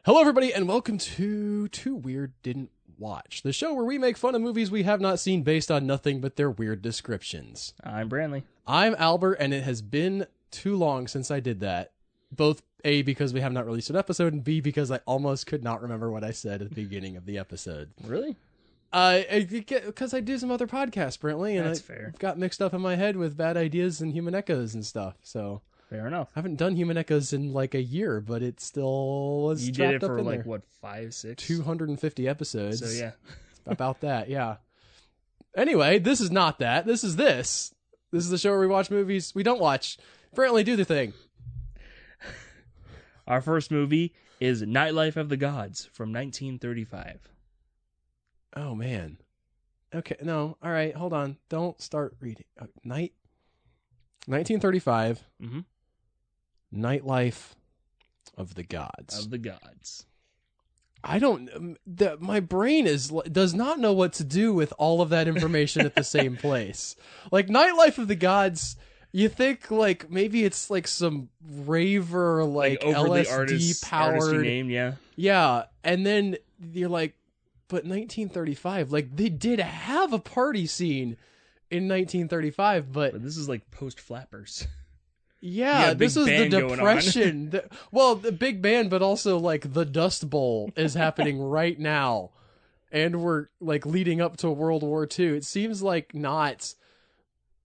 Hello, everybody, and welcome to Too Weird Didn't Watch, the show where we make fun of movies we have not seen based on nothing but their weird descriptions. I'm Brantley. I'm Albert, and it has been too long since I did that. Both A, because we have not released an episode, and B, because I almost could not remember what I said at the beginning of the episode. Really? Because I do some other podcasts, Brantley, and That's fair. got mixed up in my head with Bad Ideas and Human Echoes and stuff, so... Fair enough. I haven't done Human Echoes in like a year, but it still was You trapped did it up for in like, there. what, 5, 6? 250 episodes. So, yeah. About that, yeah. Anyway, this is not that. This is this. This is the show where we watch movies we don't watch. Apparently do the thing. Our first movie is Nightlife of the Gods from 1935. Oh, man. Okay, no. All right, hold on. Don't start reading. 1935. Mm-hmm. Nightlife of the Gods. Of the Gods. I don't... my brain does not know what to do with all of that information at the same place. Like, Nightlife of the Gods... You think, like, maybe it's, like, some raver, like LSD-powered... name, yeah. Yeah, and then you're like, but 1935, like, they did have a party scene in 1935, But this is, like, post-Flappers. Yeah, this was the Depression. The big band, but also, like, the Dust Bowl is happening right now. And we're, like, leading up to World War II. It seems like not...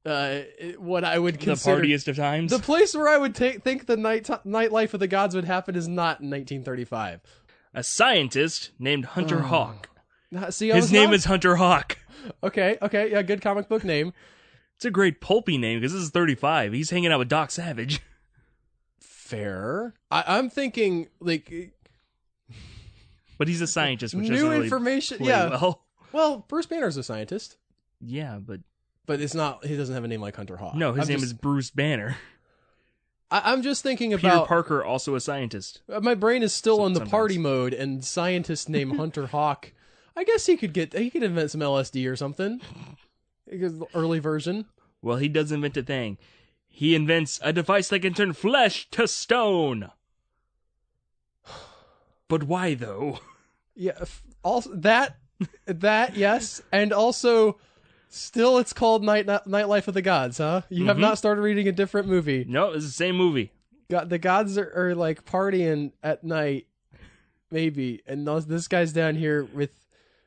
what I would consider the partiest of times. The place where I would think the Nightlife of the Gods would happen is not in 1935. A scientist named Hunter Hawk. See, his name is Hunter Hawk. Okay, yeah, good comic book name. It's a great pulpy name because this is 35. He's hanging out with Doc Savage. Fair. I'm thinking like, but he's a scientist, which new doesn't really information. play Yeah. Well, Bruce Banner's a scientist. Yeah, but it's not. He doesn't have a name like Hunter Hawk. No, his name is Bruce Banner. I'm just thinking Peter about Parker, also a scientist. My brain is still in the Sometimes. party mode, and scientist named Hunter Hawk. I guess he could invent some LSD or something. Early version. Well, he does invent a thing. He invents a device that can turn flesh to stone. But why, though? Yeah, also that yes, and also still it's called Nightlife of the Gods, huh? You have not started reading a different movie. No, it's the same movie. The gods are like partying at night, maybe, and this guy's down here with.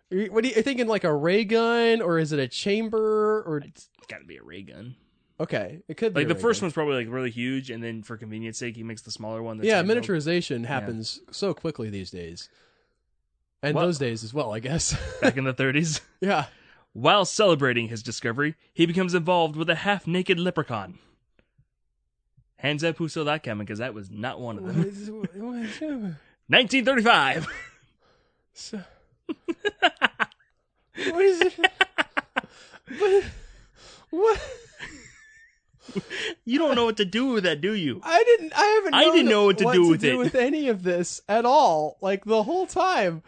What are you thinking? Like a ray gun, or is it a chamber? Or It's got to be a ray gun. Okay, it could be. Like the first one's probably like really huge, and then for convenience sake, he makes the smaller one. That's miniaturization happens so quickly these days, and those days as well, I guess. Back in the 30s. Yeah. While celebrating his discovery, he becomes involved with a half-naked leprechaun. Hands up who saw that coming, because that was not one of them. 1935. So, what is it? What? You don't know what to do with that, do you? I didn't know what to do with any of this at all. Like the whole time.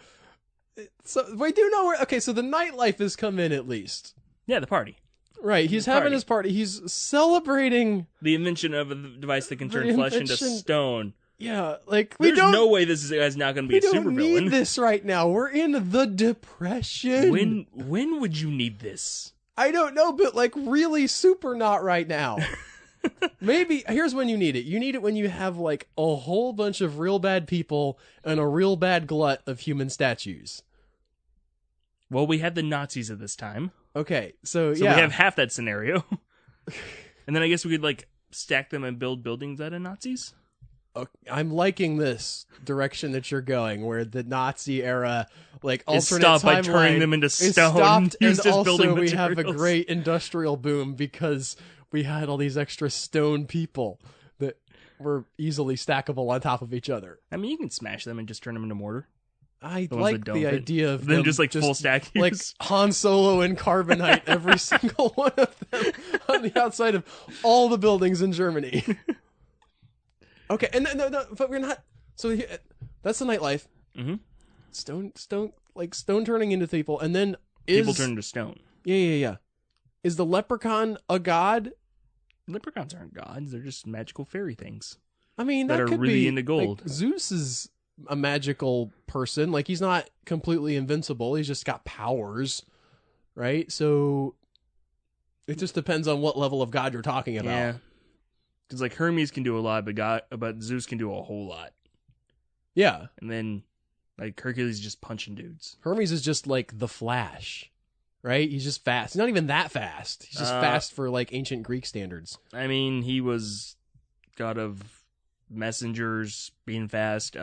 So we do know where. Okay, so the nightlife has come in at least. Yeah, the party. Right, he's having his party. He's celebrating the invention of a device that can turn flesh into stone. Yeah, like there's no way this is not going to be a supervillain. We don't need this right now. We're in the Depression. When would you need this? I don't know, but like really super not right now. Maybe here's when you need it. You need it when you have like a whole bunch of real bad people and a real bad glut of human statues. Well, we had the Nazis at this time. Okay, so we have half that scenario. And then I guess we could like stack them and build buildings out of Nazis. I'm liking this direction that you're going, where the Nazi era, like alternate stopped by timeline turning them into stone. Stopped, used and as building also we materials. have a great industrial boom because we had all these extra stone people that were easily stackable on top of each other. I mean, you can smash them and just turn them into mortar. I like the idea of them just like full stack, like Han Solo and Carbonite, every single one of them on the outside of all the buildings in Germany. Okay, and no, but we're not. So that's the nightlife. Mm-hmm. Stone turning into people, and then people turn into stone. Yeah. Is the leprechaun a god? Leprechauns aren't gods; they're just magical fairy things. I mean, that are could really be, into gold. Like, Zeus is a magical person. Like, he's not completely invincible. He's just got powers, right? So it just depends on what level of God you're talking about. Yeah. Because, like, Hermes can do a lot, but Zeus can do a whole lot. Yeah. And then, like, Hercules is just punching dudes. Hermes is just like the Flash, right? He's just fast. He's not even that fast. He's just fast for, like, ancient Greek standards. I mean, he was god of messengers, being fast,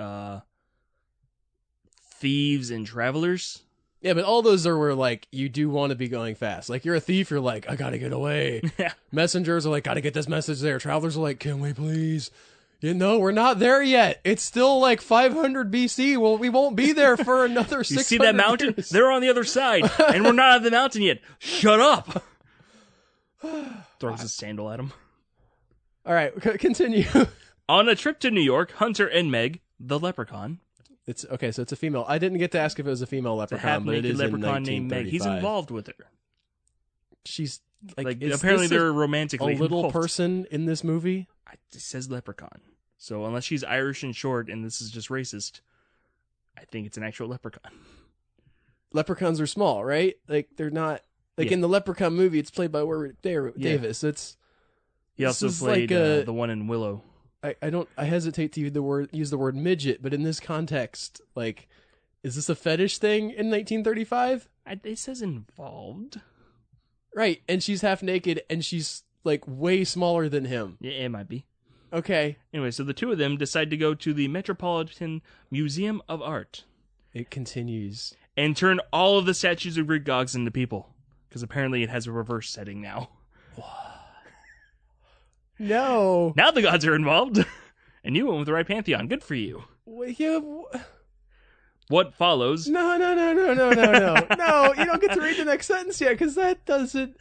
thieves and travelers. Yeah, but all those are where, like, you do want to be going fast. Like, you're a thief, you're like, I gotta get away. Yeah. Messengers are like, gotta get this message there. Travelers are like, can we please? You know, we're not there yet. It's still like 500 BC. Well, we won't be there for another 600 You see that mountain? years. They're on the other side, and we're not at the mountain yet. Shut up! Throws his sandal at him. All right, continue. On a trip to New York, Hunter and Meg, the leprechaun. It's okay, so it's a female. I didn't get to ask if it was a female leprechaun, but it is leprechaun in 1935. named Meg. He's involved with her. She's like apparently they're romantically a little involved. Person in this movie. It says leprechaun. So unless she's Irish and short, and this is just racist, I think it's an actual leprechaun. Leprechauns are small, right? Like, they're not like in the Leprechaun movie. It's played by Warwick Davis. He also played like the one in Willow. I hesitate to use the word midget, but in this context, like, is this a fetish thing in 1935? It says involved. Right, and she's half naked, and she's, like, way smaller than him. Yeah, it might be. Okay. Anyway, so the two of them decide to go to the Metropolitan Museum of Art. It continues. And turn all of the statues of Greek gods into people. Because apparently it has a reverse setting now. No. Now the gods are involved. And you went with the right pantheon. Good for you. Well, yeah. What follows... No. No, you don't get to read the next sentence yet, because that doesn't...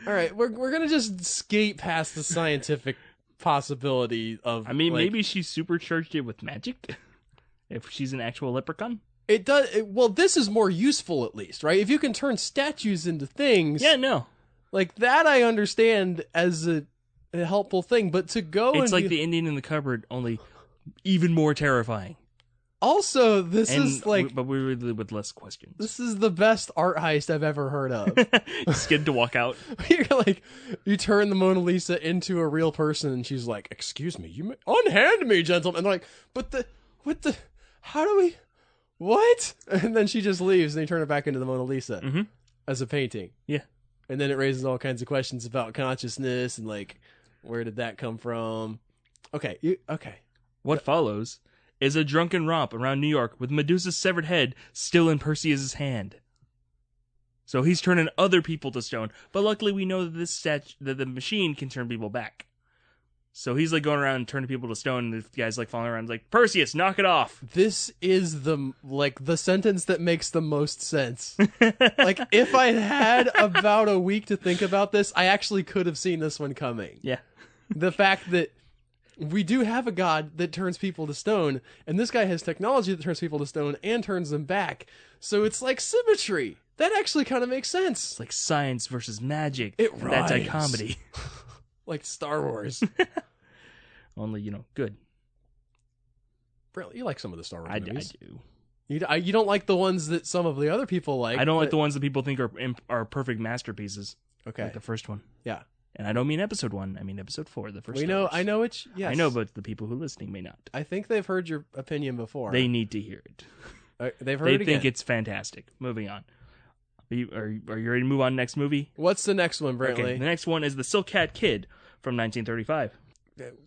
All right, we're going to just skate past the scientific possibility of... I mean, like, maybe she supercharged it with magic? If she's an actual leprechaun? It does... well, this is more useful, at least, right? If you can turn statues into things... Yeah, no. Like, that I understand as a helpful thing, but to go It's like the Indian in the cupboard, only even more terrifying. Also, this is like... But we're really with less questions. This is the best art heist I've ever heard of. Scared to walk out. You're like, you turn the Mona Lisa into a real person, and she's like, excuse me, you may unhand me, gentlemen. And they're like, how do we... What? And then she just leaves, and they turn it back into the Mona Lisa as a painting. Yeah. And then it raises all kinds of questions about consciousness and, like, where did that come from? Okay. What follows is a drunken romp around New York with Medusa's severed head still in Perseus's hand. So he's turning other people to stone, but luckily we know that that the machine can turn people back. So he's like going around and turning people to stone, and the guy's like falling around like, Perseus, knock it off. This is the sentence that makes the most sense. Like, if I had about a week to think about this, I actually could have seen this one coming. Yeah. The fact that we do have a god that turns people to stone, and this guy has technology that turns people to stone and turns them back. So it's like symmetry. That actually kind of makes sense. It's like science versus magic. It rhymes. That dichotomy. Like Star Wars. Only, good. Really, you like some of the Star Wars movies. I do. You don't like the ones that some of the other people like. I don't like the ones that people think are perfect masterpieces. Okay. Like the first one. Yeah. And I don't mean episode 1. I mean episode 4, the first. I know which. Yes. I know, but the people who are listening may not. I think they've heard your opinion before. They need to hear it. They've heard it again. They think it's fantastic. Moving on. Are you ready to move on to next movie? What's the next one, Brantley? Okay, the next one is The Silk Cat Kid from 1935.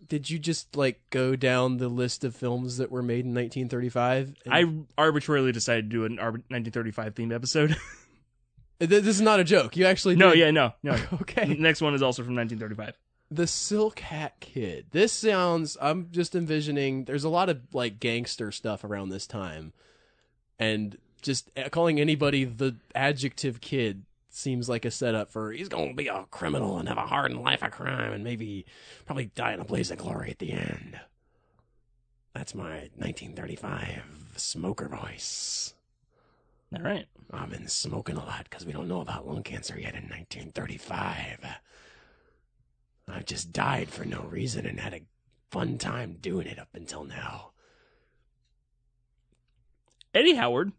Did you just, like, go down the list of films that were made in 1935? I arbitrarily decided to do an 1935 themed episode. This is not a joke. You actually did. No. Okay. The next one is also from 1935. The Silk Hat Kid. This sounds... I'm just envisioning... There's a lot of, like, gangster stuff around this time. And just calling anybody the adjective kid seems like a setup for he's going to be a criminal and have a hardened life of crime and maybe probably die in a blaze of glory at the end. That's my 1935 smoker voice. All right. I've been smoking a lot because we don't know about lung cancer yet in 1935. I've just died for no reason and had a fun time doing it up until now. Eddie Howard,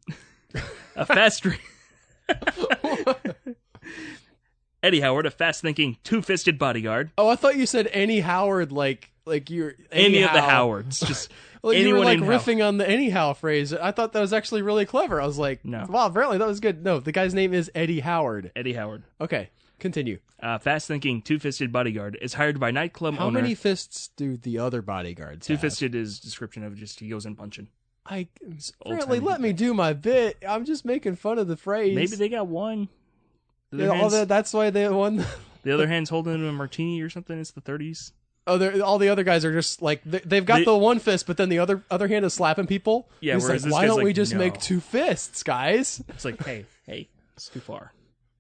a fast-thinking, two-fisted bodyguard. Oh, I thought you said Annie Howard, like you're any of the Howards, just well, anyone you were like in riffing on the anyhow phrase. I thought that was actually really clever. I was like, no. Wow, apparently that was good. No, the guy's name is Eddie Howard. Eddie Howard. Okay, continue. Fast-thinking, two-fisted bodyguard is hired by nightclub owner. How many fists do the other bodyguards have? Two-fisted is description of just he goes in punching. Apparently, let me do my bit. I'm just making fun of the phrase. Maybe they got one. That's why they won. The other hand's holding a martini or something. It's the 30s. Oh, all the other guys are just like they've got the one fist, but then the other hand is slapping people. Yeah, whereas like, why don't we just make two fists, guys? It's like, hey, it's too far.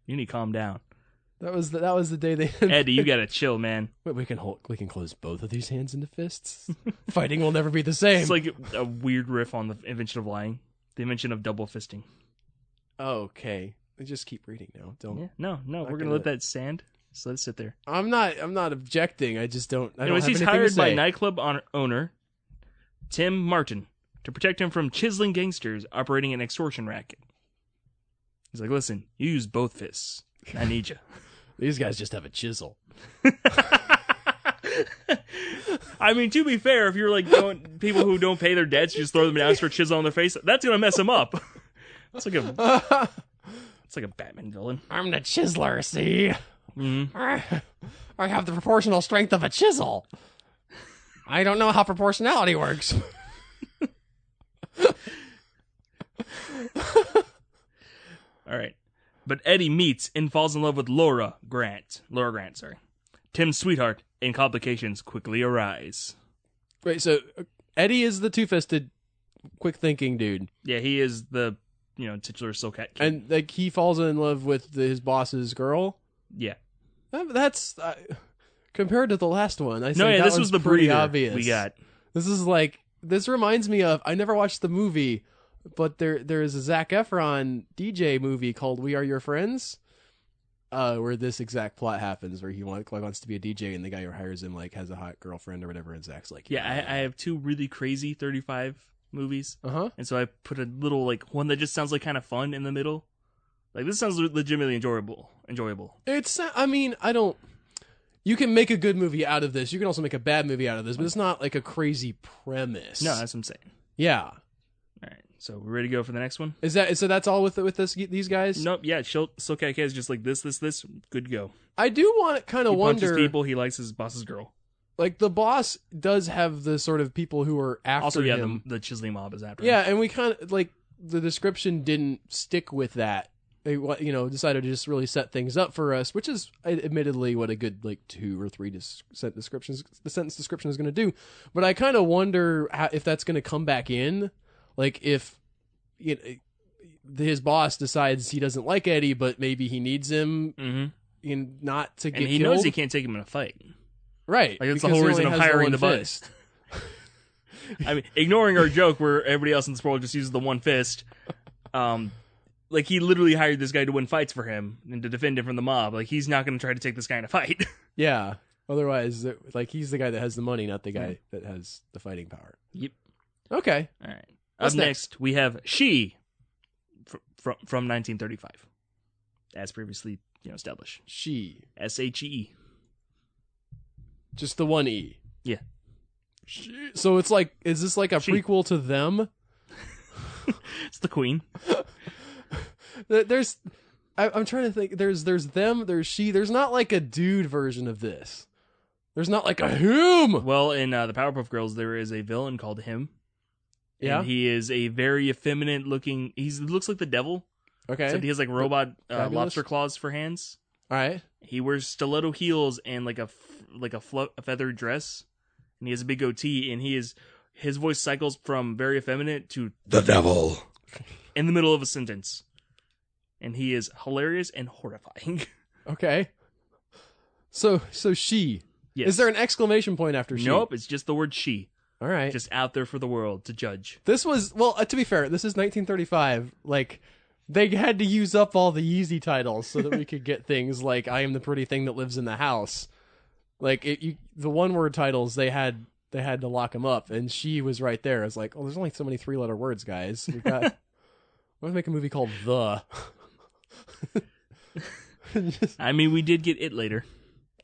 You need to calm down. That was the day they. Eddie, you gotta chill, man. Wait, we can close both of these hands into fists. Fighting will never be the same. It's like a weird riff on the invention of lying, the invention of double fisting. Okay, just keep reading now. Don't. Yeah, no, we're gonna let that stand. So let's sit there. I'm not objecting. I just don't. Anyways, he's hired by nightclub owner Tim Martin to protect him from chiseling gangsters operating an extortion racket. He's like, listen, you use both fists. I need you. These guys just have a chisel. I mean, to be fair, if you're like people who don't pay their debts, you just throw them down and start chiseling on their face, that's gonna mess them up. It's like a Batman villain. I'm the chiseler, see? Mm-hmm. I have the proportional strength of a chisel. I don't know how proportionality works. All right. But Eddie meets and falls in love with Laura Grant, Tim's sweetheart, and complications quickly arise. Wait, so Eddie is the two-fisted, quick-thinking dude. Yeah, he is the, titular Soulcat kid. And like he falls in love with his boss's girl? Yeah. That's compared to the last one. This was the pretty breather obvious. we got. This reminds me of, I never watched the movie, but there is a Zac Efron DJ movie called We Are Your Friends, where this exact plot happens, where he wants to be a DJ, and the guy who hires him has a hot girlfriend or whatever, and Zach's like, yeah, I have two really crazy 35 movies, and so I put a little one that just sounds like kind of fun in the middle. Like, this sounds legitimately enjoyable. You can make a good movie out of this. You can also make a bad movie out of this, but it's not like a crazy premise. No, that's what I'm saying. Yeah. All right, so we're ready to go for the next one? So that's all with these guys? Nope, yeah, Soulcat Kid is just like this, good to go. I do want to kind of wonder... He punches people, he likes his boss's girl. Like, the boss does have the sort of people who are after him. Also, the chiseling mob is after him. Yeah, and we kind of, the description didn't stick with that. They, decided to just really set things up for us, which is admittedly what a good 2 or 3 sentence description is going to do. But I kind of wonder if that's going to come back in, if his boss decides he doesn't like Eddie, but maybe he needs him not to get killed. And he knows he can't take him in a fight, right? That's the whole reason of hiring the buddy. I mean, ignoring our joke where everybody else in this world just uses the one fist. He literally hired this guy to win fights for him and to defend him from the mob. He's not going to try to take this guy in a fight. Yeah. Otherwise, he's the guy that has the money, not the guy that has the fighting power. Yep. Okay. All right. Up next, we have She from 1935, as previously established. She. S-H-E. Just the one E. Yeah. She. So it's is this like a prequel to Them? It's the Queen. I'm trying to think. There's them. There's she. There's not a dude version of this. There's not a him. Well, in the Powerpuff Girls, there is a villain called Him. Yeah, and he is a very effeminate looking. He looks like the devil. Okay, except he has robot lobster claws for hands. All right. He wears stiletto heels and a feathered dress, and he has a big goatee. And his voice cycles from very effeminate to the devil in the middle of a sentence. And he is hilarious and horrifying. Okay. So she. Yes. Is there an exclamation point after she? Nope, it's just the word she. All right. Just out there for the world to judge. This was, to be fair, this is 1935. They had to use up all the easy titles so that we could get things like I Am the Pretty Thing That Lives in the House. The one-word titles, they had they had to lock him up, and she was right there. I was like, oh, there's only so many 3-letter words, guys. We got. I want to make a movie called The. I mean, we did get It later.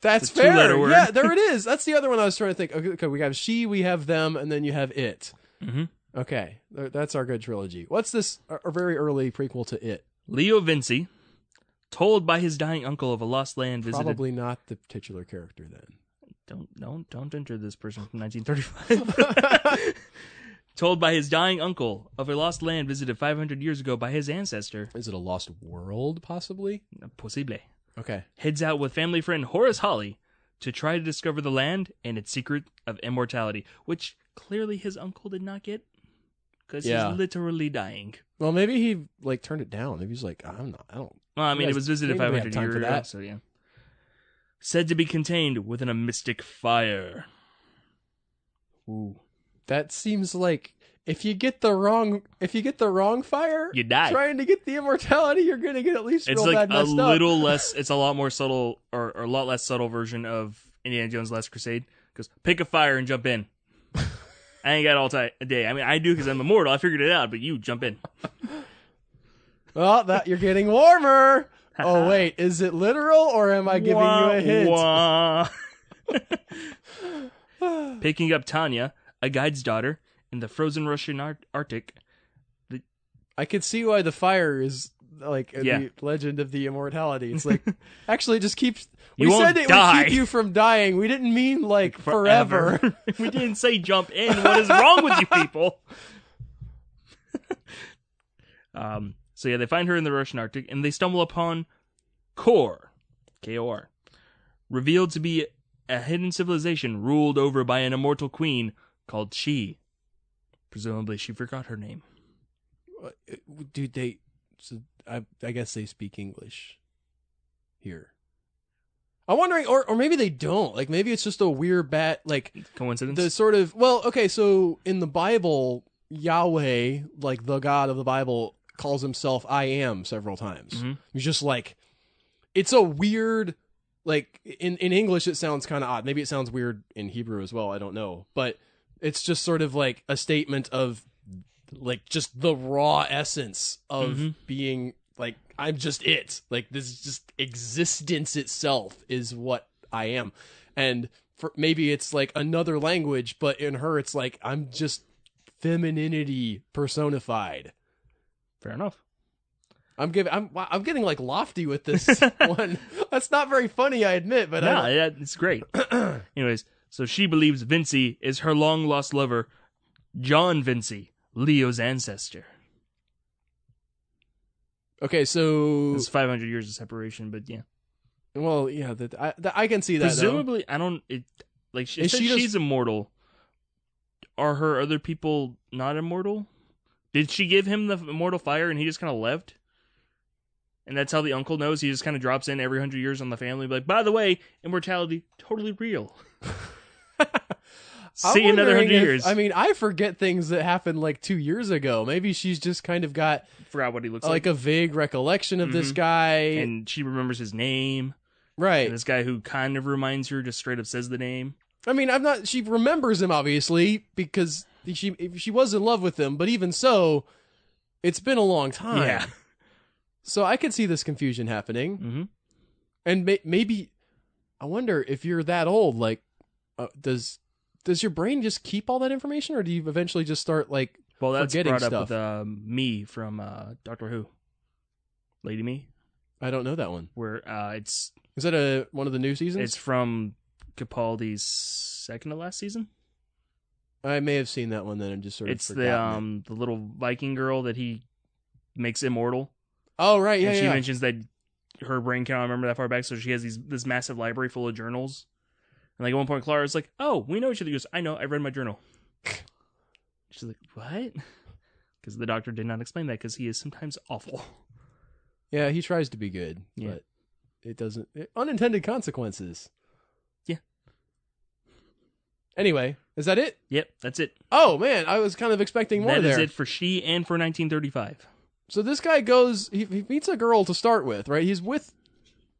That's fair. 2-letter word. Yeah, there it is. That's the other one I was trying to think. Okay, we have she, we have them, and then you have It. Mm-hmm. Okay, that's our good trilogy. What's this? A very early prequel to It. Leo Vinci, told by his dying uncle of a lost land visited. Probably not the titular character then. Don't enter this person from 1935. Told by his dying uncle of a lost land visited 500 years ago by his ancestor. Is it a lost world, possibly? Possible. Okay. Heads out with family friend Horace Hawley to try to discover the land and its secret of immortality, which clearly his uncle did not get because he's literally dying. Well, maybe he turned it down. Maybe he's like, I don't. Well, I mean, it was visited 500 years ago, so yeah. Said to be contained within a mystic fire. Ooh. That seems like if you get the wrong fire, you die. Trying to get the immortality, you're gonna get at least it's real like bad messed a little less. It's a lot more subtle, or a lot less subtle version of Indiana Jones' Last Crusade. Because pick a fire and jump in. I ain't got all a day. I mean, I do because I'm immortal. I figured it out, but you jump in. Well, that you're getting warmer. Oh wait, is it literal or am I giving you a hint? Picking up Tanya, a guide's daughter, in the frozen Russian Arctic. I could see why the fire is the legend of the immortality. It's like, actually, just keep. We said it would keep you from dying. We didn't mean forever. We didn't say jump in. What is wrong with you people? So yeah, they find her in the Russian Arctic, and they stumble upon Kor, K-O-R, revealed to be a hidden civilization ruled over by an immortal queen called She. Presumably, she forgot her name. Dude, I guess they speak English here. I'm wondering, or maybe they don't. Maybe it's just a weird coincidence. The sort of so in the Bible, Yahweh, the God of the Bible, calls himself I am several times. Mm-hmm. He's just it's a weird, in English it sounds kind of odd. Maybe it sounds weird in Hebrew as well. I don't know, but it's just sort of a statement of just the raw essence of being I'm just it. This is just existence itself is what I am. And maybe it's another language, but in her it's I'm just femininity personified. Fair enough. I'm getting lofty with this one. That's not very funny, I admit, but it's great. Anyways, so she believes Vinci is her long lost lover, John Vinci, Leo's ancestor. Okay, so it's 500 years of separation, but yeah. Well, yeah, I can see that. Presumably, though. I don't. She's immortal. Are her other people not immortal? Did she give him the immortal fire and he just kind of left? And that's how the uncle knows. He just kind of drops in every 100 years on the family. By the way, immortality, totally real. See you another 100 years. I mean, I forget things that happened 2 years ago. Maybe she's just kind of got... Forgot what he looks like. A vague recollection of this guy. And she remembers his name. Right. And this guy who kind of reminds her just straight up says the name. I mean, she remembers him, obviously, because she was in love with him. But even so, it's been a long time. Yeah. So I could see this confusion happening. Mm-hmm. And maybe... I wonder if you're that old, does your brain just keep all that information, or do you eventually just start that's forgetting brought stuff? Up with Me from Doctor Who, Lady Me. I don't know that one. Where is that one of the new seasons? It's from Capaldi's second to last season. I may have seen that one then and just sort of. It's the little Viking girl that he makes immortal. Oh right, yeah. And she mentions that her brain cannot remember that far back, so she has this massive library full of journals. And at one point, Clara's like, "Oh, we know each other." He goes, "I know. I read my journal." She's like, "What?" Because the doctor did not explain that because he is sometimes awful. Yeah, he tries to be good, but it doesn't. Unintended consequences. Yeah. Anyway, is that it? Yep, that's it. Oh man, I was kind of expecting more. That is it for She and for 1935. So this guy goes. He meets a girl to start with, right? He's with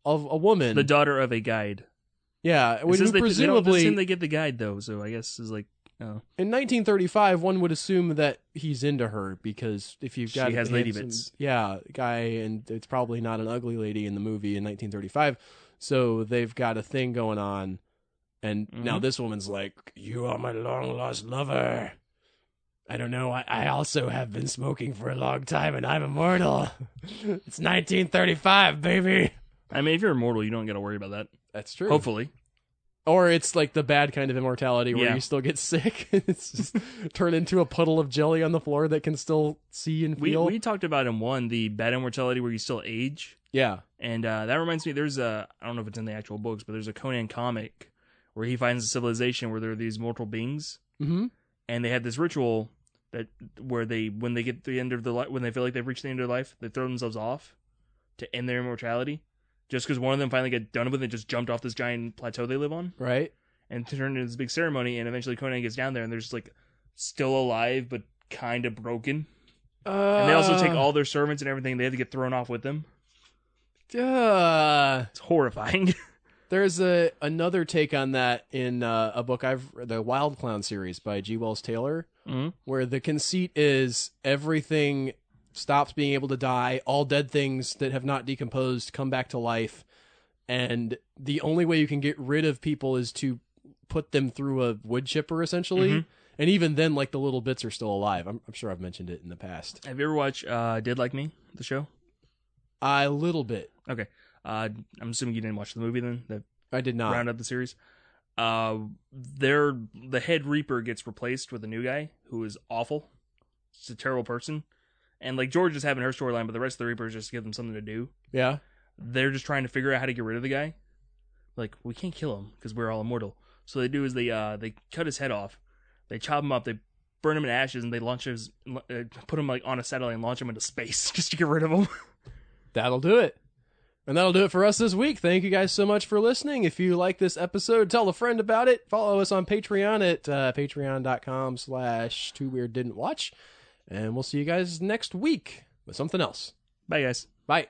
a woman, the daughter of a guide. Yeah, presumably they get the guide though, so I guess is Oh. In 1935, one would assume that he's into her because if you've got she has lady bits. Yeah, guy, and it's probably not an ugly lady in the movie in 1935, so they've got a thing going on. And now this woman's like, "You are my long lost lover. I don't know. I also have been smoking for a long time, and I'm immortal. It's 1935, baby." I mean, if you're immortal, you don't got to worry about that. That's true. Hopefully. Or it's like the bad kind of immortality where you still get sick. It's just turn into a puddle of jelly on the floor that can still see and feel. We talked about in one, the bad immortality where you still age. Yeah. And that reminds me, there's I don't know if it's in the actual books, but there's a Conan comic where he finds a civilization where there are these mortal beings. Mm-hmm. And they had this ritual where when they get to the end of their life, when they feel like they've reached the end of their life, they throw themselves off to end their immortality. Just because one of them finally got done with it, just jumped off this giant plateau they live on. Right. And turned into this big ceremony, and eventually Conan gets down there, and they're just like still alive, but kind of broken. And they also take all their servants and everything. They have to get thrown off with them. It's horrifying. There's another take on that in a book the Wild Clown series by G. Wells Taylor, where the conceit is everything stops being able to die. All dead things that have not decomposed come back to life, and the only way you can get rid of people is to put them through a wood chipper, essentially. And even then, like, the little bits are still alive. I'm sure I've mentioned it in the past. Have you ever watched Did Like Me, the show? A little bit. Okay. I'm assuming you didn't watch the movie then? I did not. Round up the series. The head Reaper gets replaced with a new guy who is awful. He's a terrible person. And, like, George is having her storyline, but the rest of the Reapers just give them something to do. Yeah. They're just trying to figure out how to get rid of the guy. Like, we can't kill him because we're all immortal. So they do is they cut his head off. They chop him up. They burn him in ashes, and they put him like on a satellite and launch him into space just to get rid of him. That'll do it. And that'll do it for us this week. Thank you guys so much for listening. If you like this episode, tell a friend about it. Follow us on Patreon at patreon.com/TwoWeirdDidn'tWatch. And we'll see you guys next week with something else. Bye, guys. Bye.